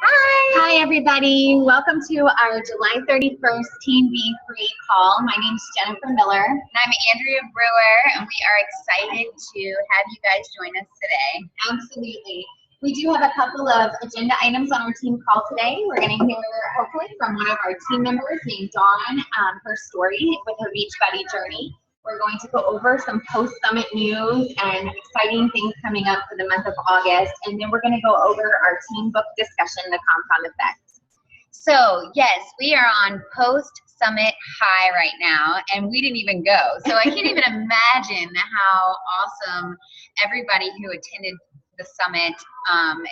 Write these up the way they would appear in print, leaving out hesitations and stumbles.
Hi, everybody. Welcome to our July 31st Team Be Free call. My name is Jennifer Miller. And I'm Andrea Brewer, and we are excited to have you guys join us today. Absolutely. We do have a couple of agenda items on our team call today. We're going to hear, hopefully, from one of our team members named Dawn, her story with her Beachbody journey. We're going to go over some post-summit news and exciting things coming up for the month of August. And then we're going to go over our team book discussion, the compound effect. So, yes, we are on post-summit high right now, and we didn't even go. So I can't even imagine how awesome everybody who attended the summit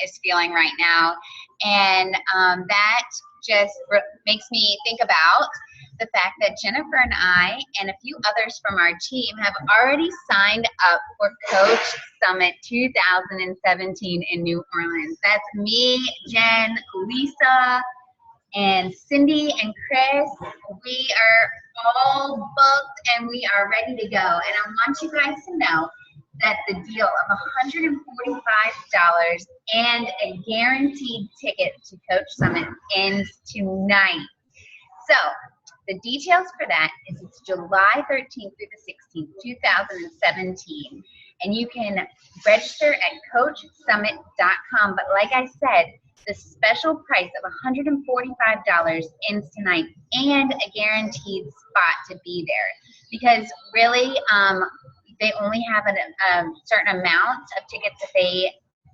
is feeling right now. And that just makes me think about the fact that Jennifer and I and a few others from our team have already signed up for Coach Summit 2017 in New Orleans. That's me, Jen, Lisa, and Cindy and Chris. We are all booked and we are ready to go. And I want you guys to know that the deal of $145 and a guaranteed ticket to Coach Summit ends tonight. So the details for that is it's July 13th through the 16th, 2017. And you can register at CoachSummit.com. But like I said, the special price of $145 ends tonight and a guaranteed spot to be there. Because really, they only have a certain amount of tickets that they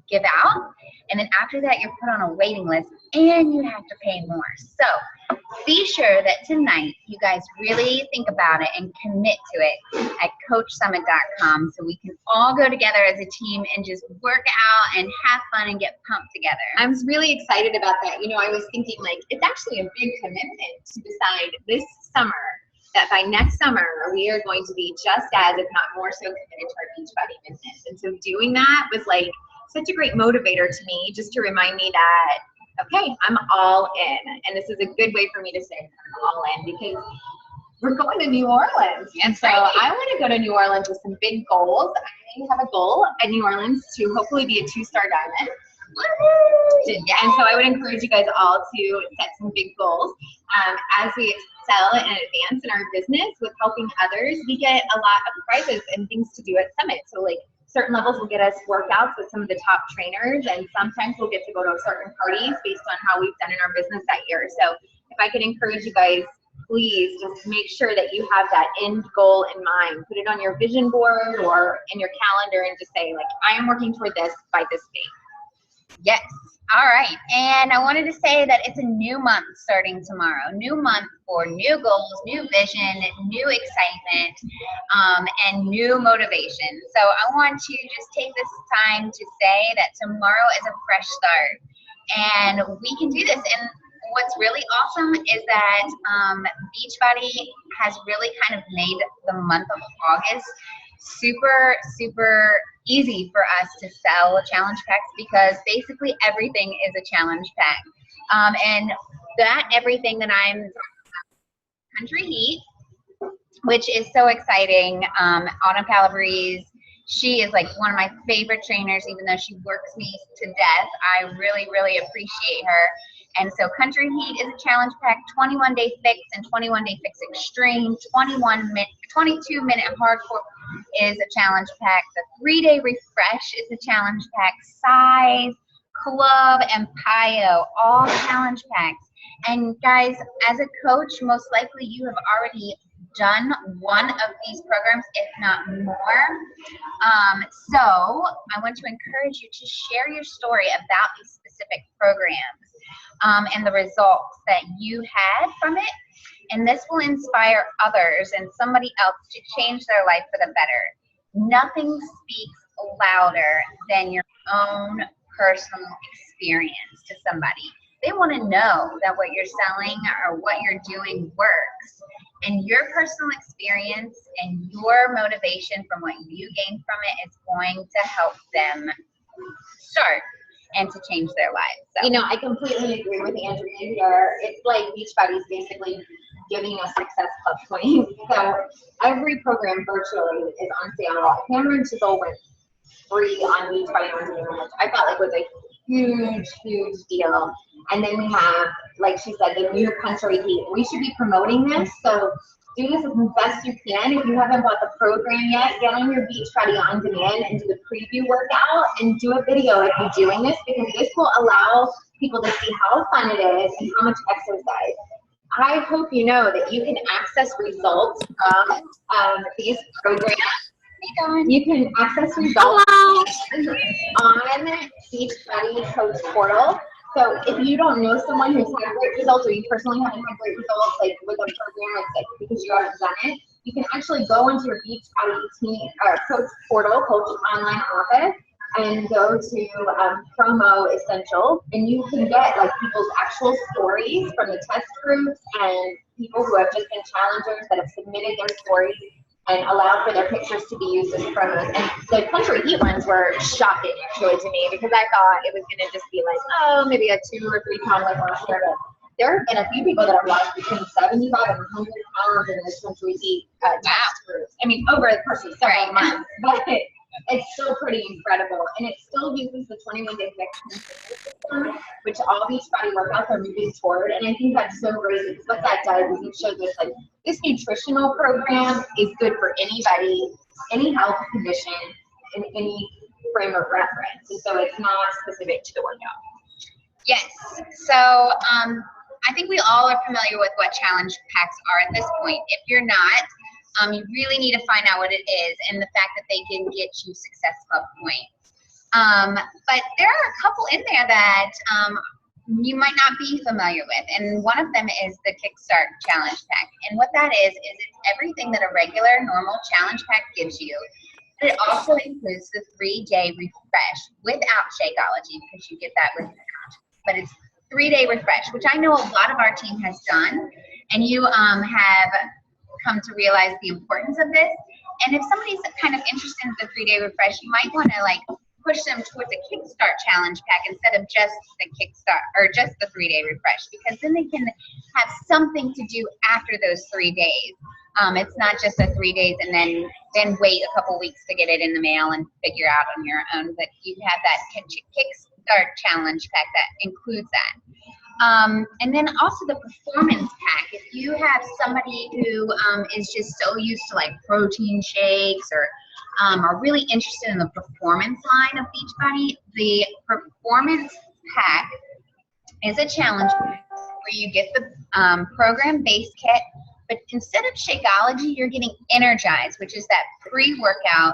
give out. And then after that, you're put on a waiting list and you have to pay more. So be sure that tonight you guys really think about it and commit to it at CoachSummit.com so we can all go together as a team and just work out and have fun and get pumped together. I was really excited about that. You know, I was thinking, like, it's actually a big commitment to decide this summer that by next summer we are going to be just as, if not more so, committed to our Beachbody business. And so doing that was like such a great motivator to me, just to remind me that, okay, I'm all in. And this is a good way for me to say I'm all in because we're going to New Orleans. And so I want to go to New Orleans with some big goals. I have a goal at New Orleans to hopefully be a 2-star diamond. And so I would encourage you guys all to set some big goals. As we excel and advance in our business with helping others, we get a lot of prizes and things to do at Summit. So like certain levels will get us workouts with some of the top trainers, and sometimes we'll get to go to certain parties based on how we've done in our business that year. So if I could encourage you guys, please just make sure that you have that end goal in mind. Put it on your vision board or in your calendar and just say, like, I am working toward this by this date. Yes. All right. And I wanted to say that it's a new month starting tomorrow. New month for new goals, new vision, new excitement, and new motivation. So I want to just take this time to say that tomorrow is a fresh start. And we can do this. And what's really awesome is that Beachbody has really kind of made the month of August super, super easy for us to sell challenge packs because basically everything is a challenge pack. And that everything that I'm Country Heat, which is so exciting. Autumn Calabrese, she is like one of my favorite trainers, even though she works me to death. I really, really appreciate her. And so Country Heat is a challenge pack, 21-day fix and 21-day fix extreme, 22-minute hardcore is a challenge pack. The 3-day refresh is a challenge pack. Size, Club, and Pio, all challenge packs. And guys, as a coach, most likely you have already done one of these programs, if not more. So I want to encourage you to share your story about these specific programs and the results that you had from it. And this will inspire others and somebody else to change their life for the better. Nothing speaks louder than your own personal experience to somebody. They want to know that what you're selling or what you're doing works. And your personal experience and your motivation from what you gain from it is going to help them start and to change their lives. So. You know, I completely agree with Andrea here. It's like Beachbody's basically giving us Success Club points. So every program virtually is on sale. Hammer and Chisel went free on Beachbody on Zoom, which I felt like was a huge, huge deal. And then we have, like she said, the new country heat. We should be promoting this, so do this as best you can. If you haven't bought the program yet, get on your Beachbody On Demand and do the preview workout and do a video of you doing this, because this will allow people to see how fun it is and how much exercise. I hope you know that you can access results from these programs. You can access results on Beachbody Coach Portal. So if you don't know someone who's had great results, or you personally haven't had great results, like with a program, like because you haven't done it, you can actually go into your Beachbody team or Coach Portal, Coach Online Office, and go to promo essentials, and you can get like people's actual stories from the test groups and people who have just been challengers that have submitted their stories and allowed for their pictures to be used as promos. And the country heat ones were shocking actually to me, because I thought it was going to just be like, oh, maybe a 2 or 3 pound like last year. But there have been a few people that have lost between 75 and 100 pounds in this country heat test groups. I mean, over the course of several months, but it's still pretty incredible. And it still uses the 21-day system, which all Beachbody workouts are moving toward. And I think that's so great, because what that does is it shows us like this nutritional program is good for anybody, any health condition, in any frame of reference. And so it's not specific to the workout. Yes. So I think we all are familiar with what challenge packs are at this point. If you're not, you really need to find out what it is and the fact that they can get you Success Club points. But there are a couple in there that you might not be familiar with, and one of them is the Kickstart Challenge Pack. And what that is it's everything that a regular, normal challenge pack gives you. But it also includes the 3-day refresh without Shakeology, because you get that without. But it's 3-day refresh, which I know a lot of our team has done, and you have come to realize the importance of this. And if somebody's kind of interested in the 3-day refresh, you might want to like push them towards a Kickstart Challenge Pack instead of just the Kickstart or just the 3-day refresh, because then they can have something to do after those 3 days. It's not just a 3 days and then wait a couple weeks to get it in the mail and figure out on your own. But you have that Kickstart Challenge Pack that includes that. And then also the Performance Pack. If you have somebody who is just so used to like protein shakes, or are really interested in the performance line of Beachbody, the Performance Pack is a challenge pack where you get the program base kit, but instead of Shakeology, you're getting Energize, which is that pre-workout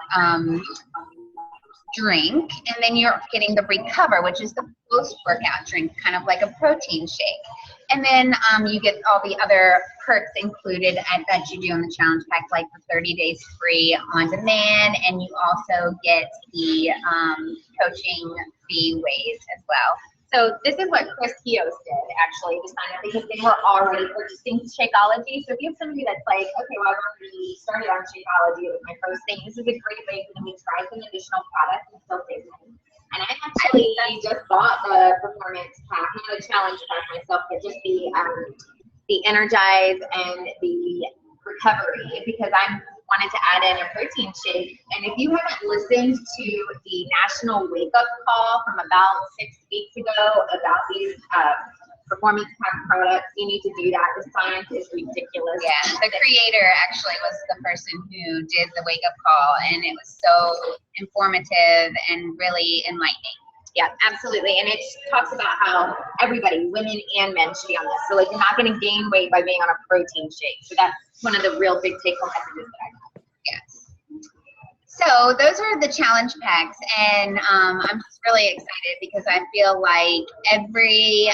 drink, and then you're getting the Recover, which is the post-workout drink, kind of like a protein shake. And then you get all the other perks included that you do in the challenge pack, like the 30 days free on demand, and you also get the coaching fee waived as well. So this is what Chris Kios did actually to sign up, because they were already purchasing Shakeology. So if you have somebody that's like, okay, well, I've already started on Shakeology with my first thing, this is a great way for them to try some additional products and still save money. And I actually just bought the Performance Pack, not a challenge pack myself, but just the Energize and the Recovery, because I wanted to add in a protein shake. And if you haven't listened to the national wake-up call from about 6 weeks ago about these Performance Pack products, you need to do that. The science is ridiculous. Yeah, the creator actually was the person who did the wake-up call, and it was so informative and really enlightening. Yeah, absolutely. And it talks about how everybody, women and men, should be on this. So like, you're not going to gain weight by being on a protein shake. So that's one of the real big take-home messages that I got. Yes. So those are the challenge packs, and I'm just really excited because I feel like every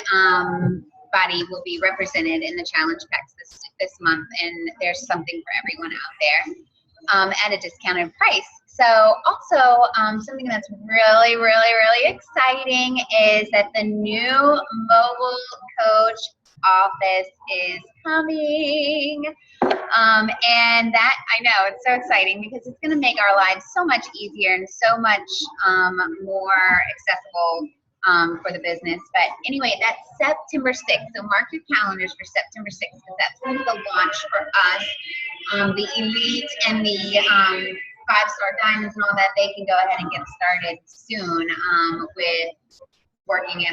body will be represented in the challenge packs this month, and there's something for everyone out there at a discounted price. So also something that's really, really, really exciting is that the new mobile coach office is coming. And that, I know, it's so exciting because it's going to make our lives so much easier and so much more accessible for the business. But anyway, that's September 6th. So mark your calendars for September 6th, because that's going to be the launch for us. The Elite and the 5-star diamonds and all that, they can go ahead and get started soon with working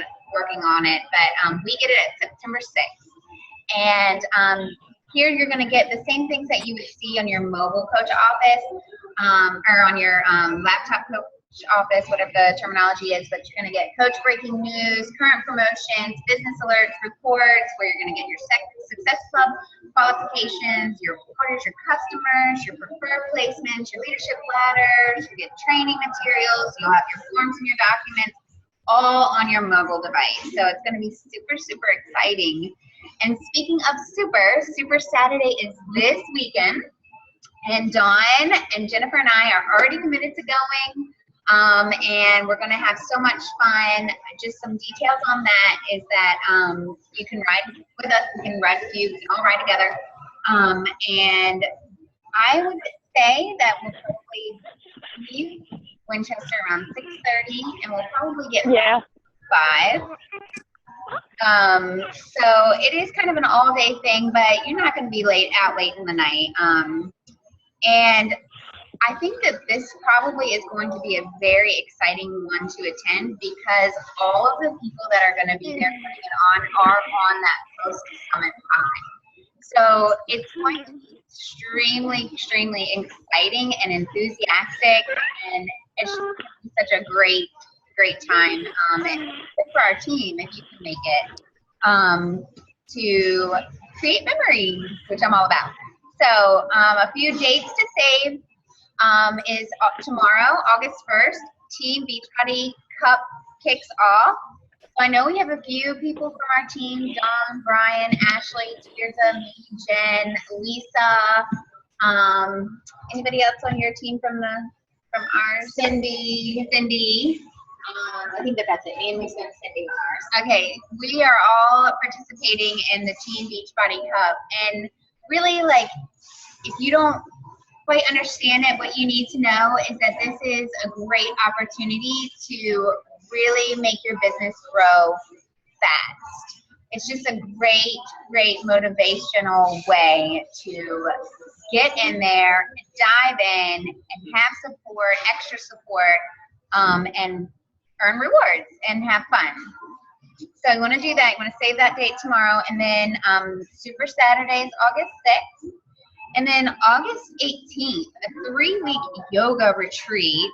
on it, but we get it at September 6th. And here you're going to get the same things that you would see on your mobile coach office, or on your laptop coach office, whatever the terminology is, but you're going to get coach breaking news, current promotions, business alerts, reports, where you're going to get your success club qualifications, your reporters, your customers, your preferred placements, your leadership ladders, you get training materials, you'll have your forms and your documents all on your mobile device. So it's going to be super, super exciting. And speaking of Super Saturday is this weekend, and Dawn and Jennifer and I are already committed to going. And we're going to have so much fun. Just some details on that is that you can ride with us, we can ride with you, we can all ride together. And I would say that we'll probably leave Winchester around 6:30, and we'll probably get 5. So it is kind of an all-day thing, but you're not going to be late in the night. And I think that this probably is going to be a very exciting one to attend, because all of the people that are going to be there putting it on are on that post-summit time. So it's going to be extremely, extremely exciting and enthusiastic, and it's such a great time. And good for our team, if you can make it, to create memories, which I'm all about. So a few dates to save. Is tomorrow, August 1st, Team Beachbody Cup kicks off. So I know we have a few people from our team: Dawn, Brian, Ashley, Tirza, me, Jen, Lisa. Anybody else on your team from ours? Cindy. I think that's it. Me and Lisa and Cindy are ours. Okay, we are all participating in the Team Beachbody Cup, and really, like, if you don't quite understand it, what you need to know is that this is a great opportunity to really make your business grow fast. It's just a great motivational way to get in there, dive in, and have support, extra support, and earn rewards and have fun. So you want to do that. You want to save that date tomorrow, and then Super Saturday is August 6th. And then August 18th, a 3-week yoga retreat,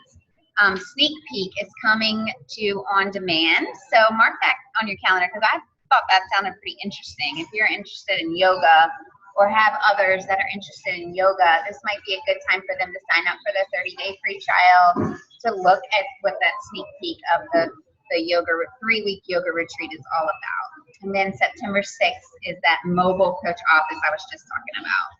sneak peek, is coming to On Demand. So mark that on your calendar, because I thought that sounded pretty interesting. If you're interested in yoga or have others that are interested in yoga, this might be a good time for them to sign up for the 30-day free trial to look at what that sneak peek of the 3-week yoga retreat is all about. And then September 6th is that mobile coach office I was just talking about.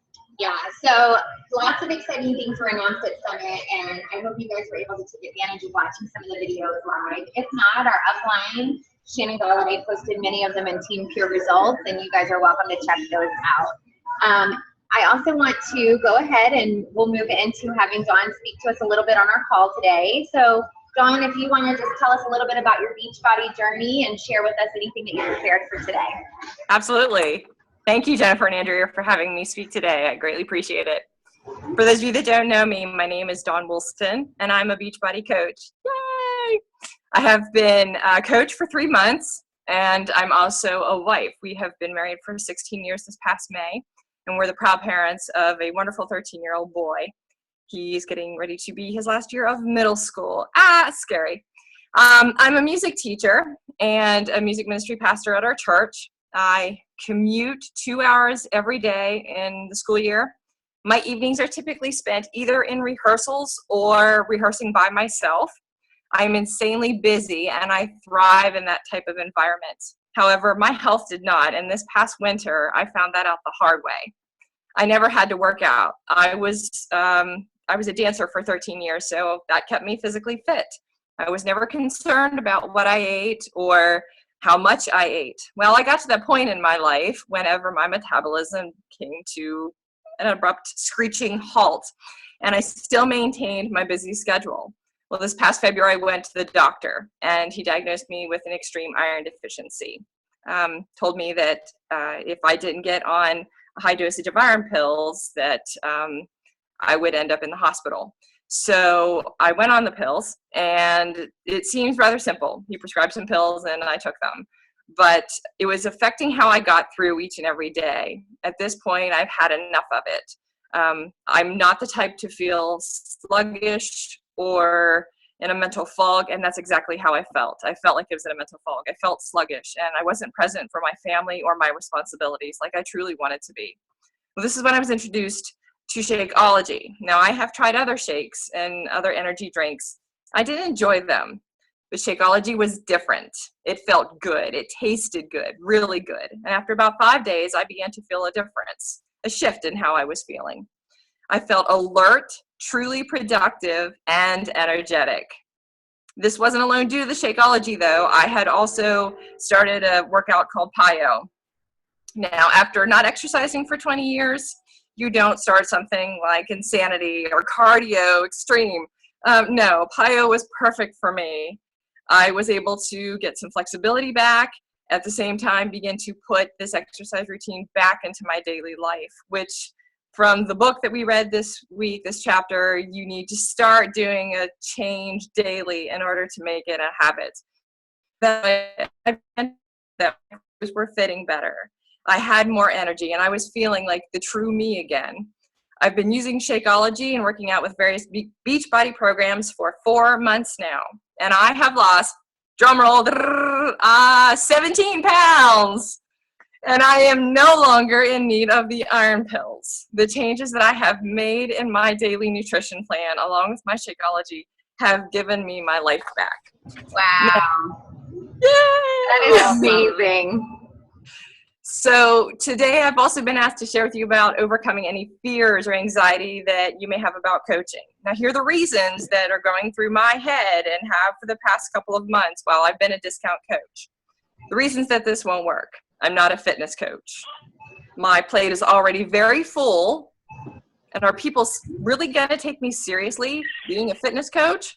Yeah, so lots of exciting things were announced at Summit, and I hope you guys were able to take advantage of watching some of the videos live. If not, our upline, Shannon Galladay, posted many of them in Team Pure Results, and you guys are welcome to check those out. I also want to go ahead and we'll move into having Dawn speak to us a little bit on our call today. So Dawn, if you want to just tell us a little bit about your Beachbody journey and share with us anything that you prepared for today. Absolutely. Thank you, Jennifer and Andrea, for having me speak today. I greatly appreciate it. For those of you that don't know me, my name is Dawn Woolston, and I'm a Beachbody coach. Yay! I have been a coach for 3 months, and I'm also a wife. We have been married for 16 years this past May, and we're the proud parents of a wonderful 13-year-old boy. He's getting ready to be his last year of middle school. Scary. I'm a music teacher and a music ministry pastor at our church. I commute 2 hours every day in the school year. My evenings are typically spent either in rehearsals or rehearsing by myself. I'm insanely busy, and I thrive in that type of environment. However, my health did not, and this past winter, I found that out the hard way. I never had to work out. I was a dancer for 13 years, so that kept me physically fit. I was never concerned about what I ate or how much I ate. Well, I got to that point in my life whenever my metabolism came to an abrupt screeching halt, and I still maintained my busy schedule. Well, this past February, I went to the doctor, and he diagnosed me with an extreme iron deficiency. Told me that if I didn't get on a high dosage of iron pills, that I would end up in the hospital. So I went on the pills, and it seems rather simple. He prescribed some pills and I took them. But it was affecting how I got through each and every day. At this point, I've had enough of it. I'm not the type to feel sluggish or in a mental fog, and that's exactly how I felt. I felt like it was in a mental fog. I felt sluggish, and I wasn't present for my family or my responsibilities like I truly wanted to be. Well, this is when I was introduced to Shakeology. Now, I have tried other shakes and other energy drinks. I didn't enjoy them, but Shakeology was different. It felt good. It tasted good, really good. And after about 5 days, I began to feel a difference, a shift in how I was feeling. I felt alert, truly productive, and energetic. This wasn't alone due to the Shakeology, though. I had also started a workout called PiYo. Now, after not exercising for 20 years, you don't start something like Insanity or Cardio Extreme. No, PiYo was perfect for me. I was able to get some flexibility back, at the same time begin to put this exercise routine back into my daily life, which from the book that we read this week, this chapter, you need to start doing a change daily in order to make it a habit. That were fitting better. I had more energy, and I was feeling like the true me again. I've been using Shakeology and working out with various Beachbody programs for 4 months now, and I have lost, drumroll, 17 pounds. And I am no longer in need of the iron pills. The changes that I have made in my daily nutrition plan, along with my Shakeology, have given me my life back. Wow. Yay! That is amazing. So today I've also been asked to share with you about overcoming any fears or anxiety that you may have about coaching. Now, here are the reasons that are going through my head and have for the past couple of months while I've been a discount coach. The reasons that this won't work. I'm not a fitness coach. My plate is already very full. And are people really going to take me seriously being a fitness coach?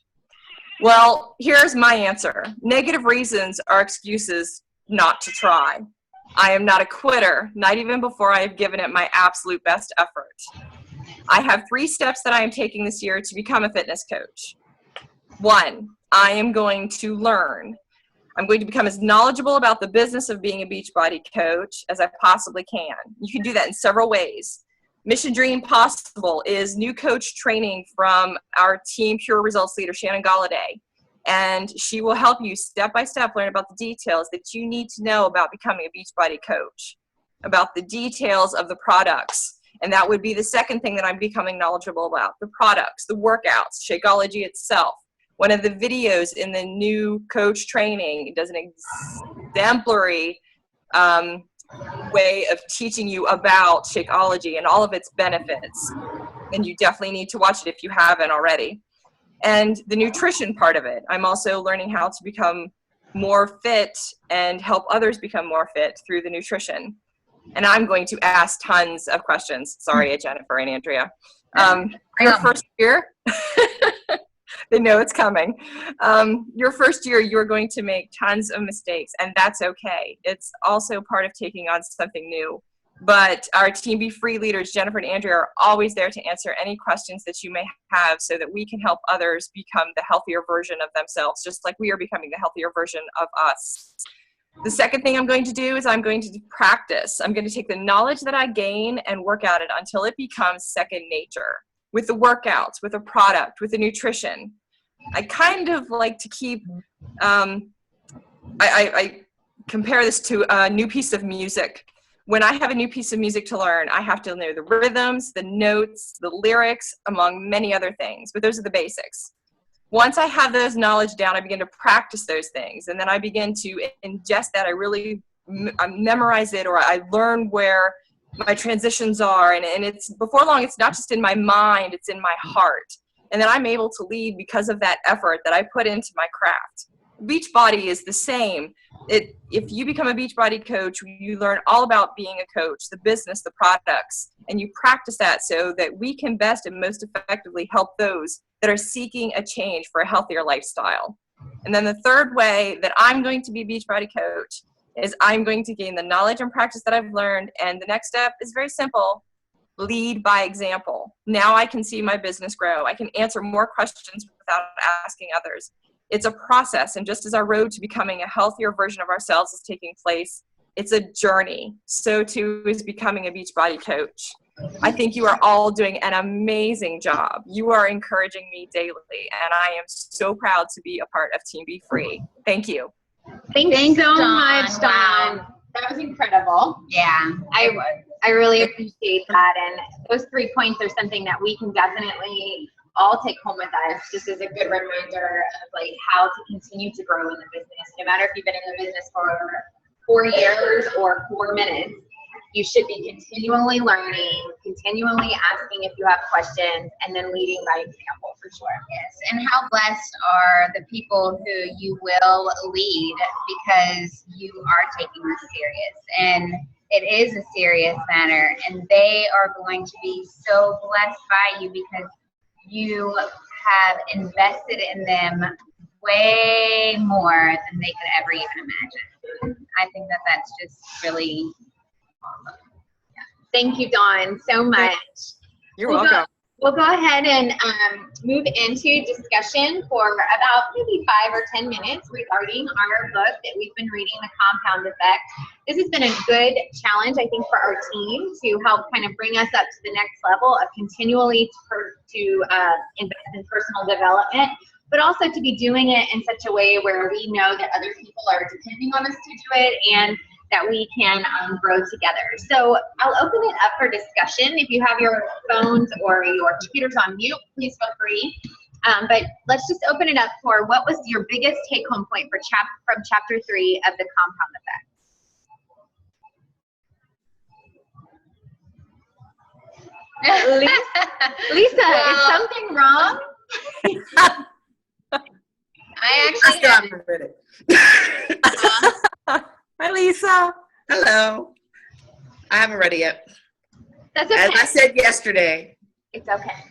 Well, here's my answer. Negative reasons are excuses not to try. I am not a quitter, not even before I have given it my absolute best effort. I have 3 steps that I am taking this year to become a fitness coach. 1, I am going to learn. I'm going to become as knowledgeable about the business of being a Beachbody coach as I possibly can. You can do that in several ways. Mission Dream Possible is new coach training from our team Pure Results leader, Shannon Galladay. And she will help you step by step learn about the details that you need to know about becoming a Beachbody coach, about the details of the products. And that would be the second thing that I'm becoming knowledgeable about, the products, the workouts, Shakeology itself. One of the videos in the new coach training does an exemplary way of teaching you about Shakeology and all of its benefits. And you definitely need to watch it if you haven't already. And the nutrition part of it. I'm also learning how to become more fit and help others become more fit through the nutrition. And I'm going to ask tons of questions. Sorry, Jennifer and Andrea. Your first year, they know it's coming. Your first year, you're going to make tons of mistakes, and that's okay. It's also part of taking on something new. But our Team Be Free leaders, Jennifer and Andrea, are always there to answer any questions that you may have so that we can help others become the healthier version of themselves, just like we are becoming the healthier version of us. The second thing I'm going to do is I'm going to practice. I'm going to take the knowledge that I gain and work at it until it becomes second nature. With the workouts, with a product, with the nutrition. I kind of like to keep, I compare this to a new piece of music. When I have a new piece of music to learn, I have to know the rhythms, the notes, the lyrics, among many other things, but those are the basics. Once I have those knowledge down, I begin to practice those things, and then I begin to ingest that. I really memorize it, or I learn where my transitions are, and it's before long, it's not just in my mind, it's in my heart. And then I'm able to lead because of that effort that I put into my craft. Beachbody is the same. If you become a Beachbody coach, you learn all about being a coach, the business, the products, and you practice that so that we can best and most effectively help those that are seeking a change for a healthier lifestyle. And then the third way that I'm going to be a Beachbody coach is I'm going to gain the knowledge and practice that I've learned. And the next step is very simple. lead by example. Now I can see my business grow. I can answer more questions without asking others. It's a process, and just as our road to becoming a healthier version of ourselves is taking place, it's a journey. So too is becoming a Beachbody coach. I think you are all doing an amazing job. You are encouraging me daily, and I am so proud to be a part of Team Be Free. Thank you. Thanks so much, Dawn. Wow. That was incredible. Yeah, I really appreciate that. And those 3 points are something that we can definitely all take home with us, just as a good reminder of like how to continue to grow in the business. No matter if you've been in the business for 4 years or 4 minutes, you should be continually learning, continually asking if you have questions, and then leading by example for sure. yes. And how blessed are the people who you will lead, because you are taking this serious, and it is a serious matter, and they are going to be so blessed by you because you have invested in them way more than they could ever even imagine. I think that that's just really awesome. Thank you, Dawn, so much. You're welcome. We'll go ahead and move into discussion for about maybe 5 or 10 minutes regarding our book that we've been reading, The Compound Effect. This has been a good challenge, I think, for our team to help kind of bring us up to the next level of continually to invest in personal development, but also to be doing it in such a way where we know that other people are depending on us to do it, and that we can grow together. So I'll open it up for discussion. If you have your phones or your computers on mute, please feel free. But let's just open it up for what was your biggest take-home point for from chapter 3 of The Compound Effect. Lisa, is something wrong? I actually haven't read it. Hi, Lisa. Hello. I haven't read it yet. That's okay. As I said yesterday, It's okay.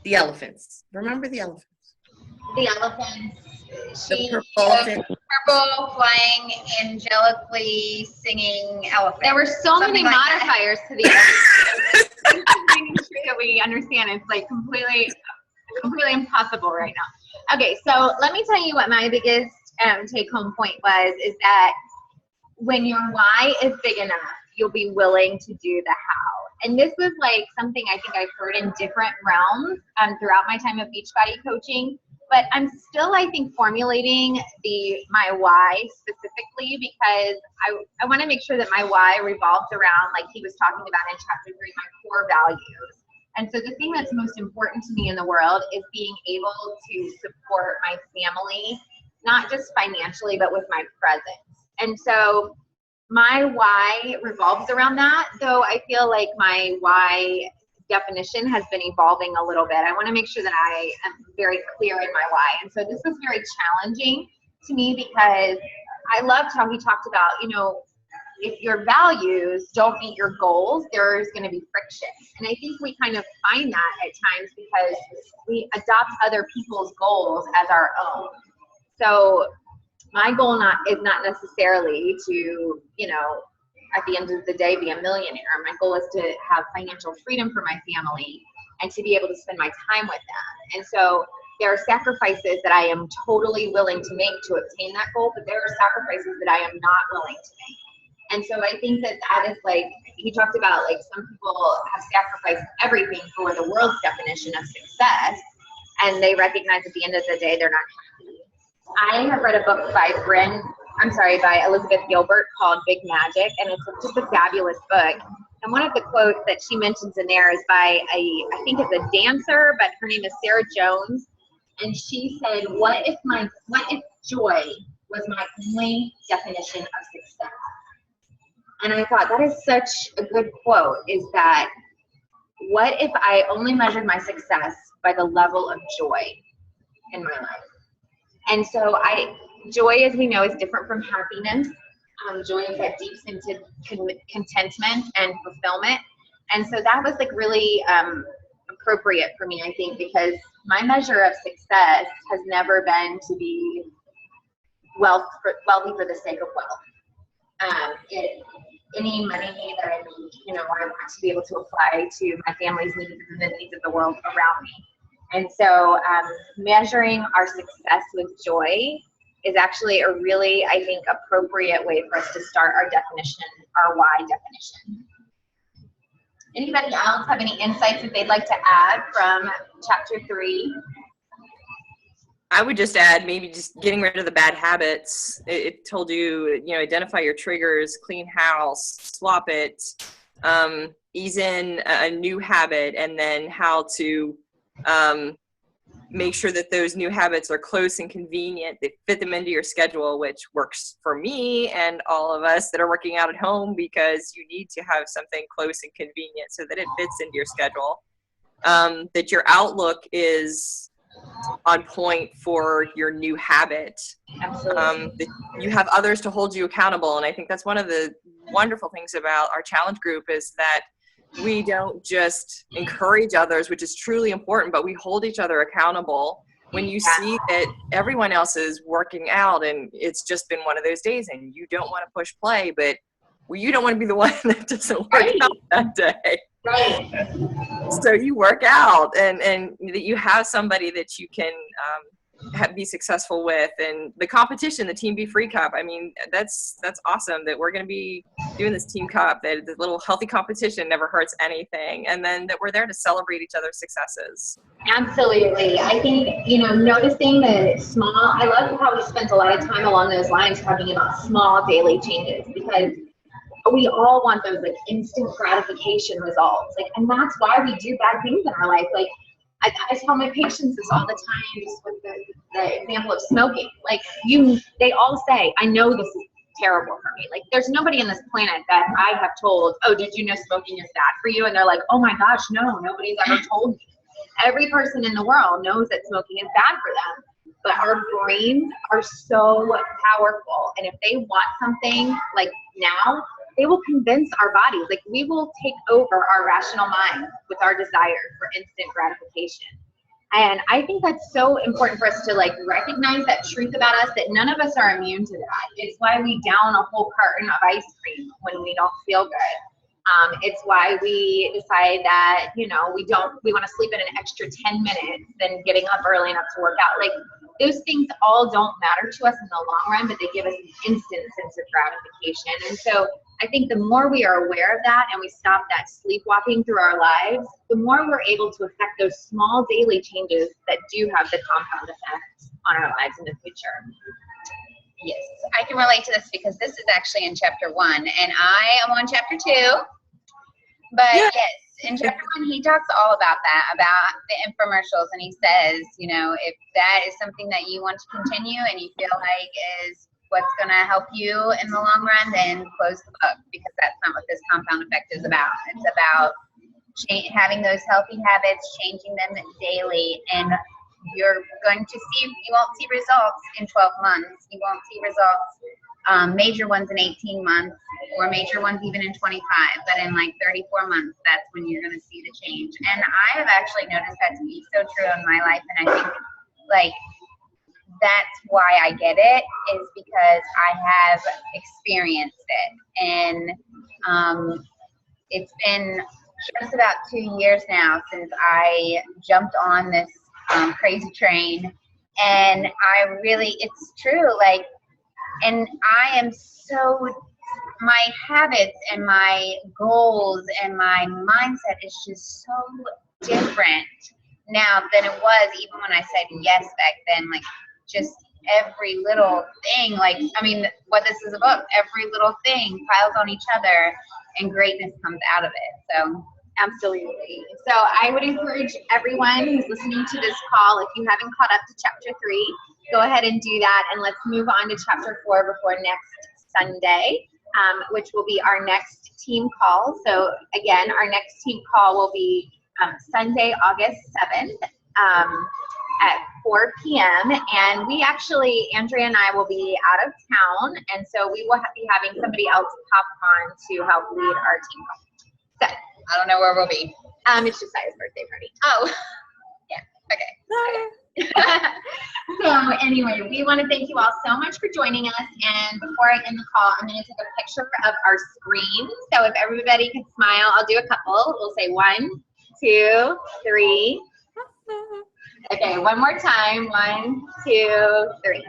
the elephants. Remember the elephants? The elephants. The purple elephant. purple, flying, angelically singing elephant. There were so many Something like that. modifiers to the elephants. Making sure that we understand it's like completely impossible right now. Okay, so let me tell you what my biggest take-home point was, is that when your why is big enough, you'll be willing to do the how. And this was like something I think I've heard in different realms throughout my time of Beachbody coaching, but I'm still, I think, formulating my why specifically, because I want to make sure that my why revolves around, like he was talking about in chapter 3, my core values. And so the thing that's most important to me in the world is being able to support my family, not just financially, but with my presence. And so my why revolves around that, though I feel like my why definition has been evolving a little bit. I want to make sure that I am very clear in my why. And so this was very challenging to me, because I loved how he talked about, if your values don't meet your goals, there's going to be friction. And I think we kind of find that at times because we adopt other people's goals as our own. So my goal is not necessarily to, at the end of the day, be a millionaire. My goal is to have financial freedom for my family and to be able to spend my time with them. And so there are sacrifices that I am totally willing to make to obtain that goal, but there are sacrifices that I am not willing to make. And so I think that is like, he talked about like some people have sacrificed everything for the world's definition of success, and they recognize at the end of the day they're not happy. I have read a book by by Elizabeth Gilbert called Big Magic, and it's just a fabulous book. And one of the quotes that she mentions in there is by I think it's a dancer, but her name is Sarah Jones. And she said, what if joy was my only definition of success? And I thought that is such a good quote, is that what if I only measured my success by the level of joy in my life? And so joy, as we know, is different from happiness. Joy is that deep sense of contentment and fulfillment. And so that was like really appropriate for me, I think, because my measure of success has never been to be wealthy for the sake of wealth. any money that I make, you know, I want to be able to apply to my family's needs and the needs of the world around me. And so measuring our success with joy is actually a really, I think, appropriate way for us to start our definition, our why definition. Anybody else have any insights that they'd like to add from chapter 3? I would just add maybe just getting rid of the bad habits. It told you, you know, identify your triggers, clean house, swap it, ease in a new habit, and then how to make sure that those new habits are close and convenient. They fit them into your schedule, which works for me and all of us that are working out at home, because you need to have something close and convenient so that it fits into your schedule. That your outlook is on point for your new habit. Absolutely. That you have others to hold you accountable. And I think that's one of the wonderful things about our challenge group is that we don't just encourage others, which is truly important, but we hold each other accountable. When you see that everyone else is working out and it's just been one of those days and you don't want to push play, but you don't want to be the one that doesn't work out that day. Right. So you work out and that you have somebody that you can be successful with. And the competition, the Team Be Free Cup, I mean, that's awesome that we're going to be doing this Team Cup, that the little healthy competition never hurts anything. And then that we're there to celebrate each other's successes. Absolutely. I think, you know, noticing the small, I love how we spent a lot of time along those lines talking about small daily changes, because we all want those like instant gratification results. Like, and that's why we do bad things in our life. Like, I tell my patients this all the time, just with the example of smoking. Like, they all say, I know this is terrible for me. Like, there's nobody on this planet that I have told, oh, did you know smoking is bad for you? And they're like, oh my gosh, no, nobody's ever told me. Every person in the world knows that smoking is bad for them. But our brains are so powerful. And if they want something like now, they will convince our bodies. Like, we will take over our rational mind with our desire for instant gratification. And I think that's so important for us to like recognize that truth about us, that none of us are immune to that. It's why we down a whole carton of ice cream when we don't feel good. It's why we decide that, you know, we want to sleep in an extra 10 minutes than getting up early enough to work out. Like, those things all don't matter to us in the long run, but they give us an instant sense of gratification. And so I think the more we are aware of that and we stop that sleepwalking through our lives, the more we're able to affect those small daily changes that do have the compound effect on our lives in the future. Yes, I can relate to this because this is actually in chapter 1 and I am on chapter 2. But yes, in chapter 1, he talks all about that, about the infomercials. And he says, you know, if that is something that you want to continue and you feel like is what's going to help you in the long run, then close the book, because that's not what this compound effect is about. It's about having those healthy habits, changing them daily, and you're going to see, you won't see results in 12 months. You won't see results, major ones in 18 months, or major ones even in 25, but in like 34 months, that's when you're going to see the change. And I have actually noticed that to be so true in my life, and I think like that's why I get it, is because I have experienced it. And it's been just about 2 years now since I jumped on this crazy train. And I really, it's true, like, and I am so, my habits and my goals and my mindset is just so different now than it was even when I said yes back then. Like, just every little thing, like, I mean, what this is about, every little thing piles on each other and greatness comes out of it. So absolutely. So I would encourage everyone who's listening to this call, if you haven't caught up to chapter 3, go ahead and do that, and let's move on to chapter 4 before next Sunday, which will be our next team call. So again, our next team call will be Sunday, August 7th at 4 p.m. And we actually, Andrea and I will be out of town, and so we will be having somebody else pop on to help lead our team call. So I don't know where we'll be. It's Josiah's birthday party. Oh, yeah, okay. So anyway, we want to thank you all so much for joining us. And before I end the call, I'm going to take a picture of our screen. So if everybody could smile, I'll do a couple. We'll say 1, 2, 3. Okay, one more time. 1, 2, 3.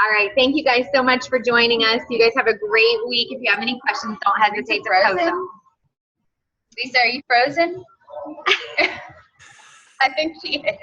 All right, thank you guys so much for joining us. You guys have a great week. If you have any questions, don't hesitate to post them. Lisa, are you frozen? I think she is.